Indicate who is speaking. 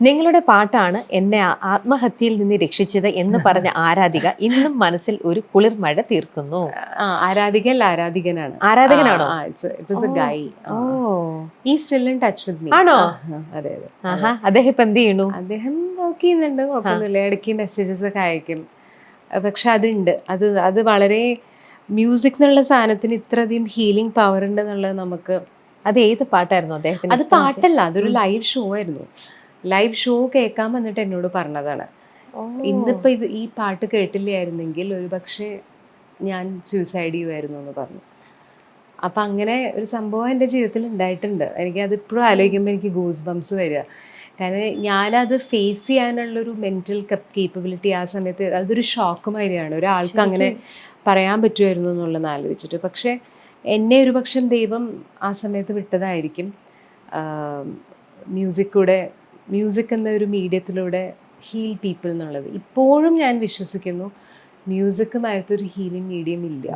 Speaker 1: നിങ്ങളുടെ പാട്ടാണ് എന്നെ ആത്മഹത്യയിൽ നിന്ന് രക്ഷിച്ചത് എന്ന് പറഞ്ഞ ആരാധിക ഇന്നും മനസ്സിൽ ഒരു കുളിർമഴ തീർക്കുന്നു.
Speaker 2: ആരാധികല്ല, ആരാധികനാണ്.
Speaker 1: ആരാധകനാണോ? ഓ,
Speaker 2: ഈ still in touch with me.
Speaker 1: ആണോ?
Speaker 2: അതെ അതെ.
Speaker 1: ആഹാ, അദ്ദേഹം ഇപ്പൊ എന്ത് ചെയ്യണു?
Speaker 2: അദ്ദേഹം നോക്കിയുന്നുണ്ട്, കുഴപ്പമൊന്നുമില്ല. ഇടയ്ക്ക് മെസ്സേജസ് ഒക്കെ അയക്കും. പക്ഷെ അതുണ്ട്, അത് വളരെ മ്യൂസിക് എന്നുള്ള സാധനത്തിന് ഇത്രയധികം ഹീലിംഗ് പവർ ഉണ്ട് എന്നുള്ളത് നമുക്ക്.
Speaker 1: അത് ഏത് പാട്ടായിരുന്നു അദ്ദേഹത്തിന്?
Speaker 2: അത് പാട്ടല്ല, അതൊരു ലൈവ് ഷോ ആയിരുന്നു. ലൈവ് ഷോ കേൾക്കാൻ വന്നിട്ട് എന്നോട് പറഞ്ഞതാണ്, ഇന്നിപ്പോൾ ഈ പാട്ട് കേട്ടില്ലായിരുന്നെങ്കിൽ ഒരു പക്ഷേ ഞാൻ സൂസൈഡ് ചെയ്യുമായിരുന്നു എന്ന് പറഞ്ഞു. അപ്പം അങ്ങനെ ഒരു സംഭവം എൻ്റെ ജീവിതത്തിൽ ഉണ്ടായിട്ടുണ്ട്. എനിക്കതിപ്പോഴും ആലോചിക്കുമ്പോൾ എനിക്ക് ഗൂസ് ബംസ് വരിക. കാരണം ഞാനത് ഫേസ് ചെയ്യാനുള്ളൊരു മെൻറ്റൽ കേപ്പബിലിറ്റി ആ സമയത്ത് അതൊരു ഷോക്ക് മാതിരിയാണ്. ഒരാൾക്ക് അങ്ങനെ പറയാൻ പറ്റുമായിരുന്നു എന്നുള്ളത് ആലോചിച്ചിട്ട്. പക്ഷേ എന്നെ ഒരു പക്ഷം ദൈവം ആ സമയത്ത് വിട്ടതായിരിക്കും. മ്യൂസിക് എന്ന ഒരു മീഡിയത്തിലൂടെ ഹീൽ പീപ്പിൾ എന്നുള്ളത് ഇപ്പോഴും ഞാൻ വിശ്വസിക്കുന്നു. മ്യൂസിക്കുമായിട്ടൊരു ഹീലിംഗ് മീഡിയം ഇല്ല.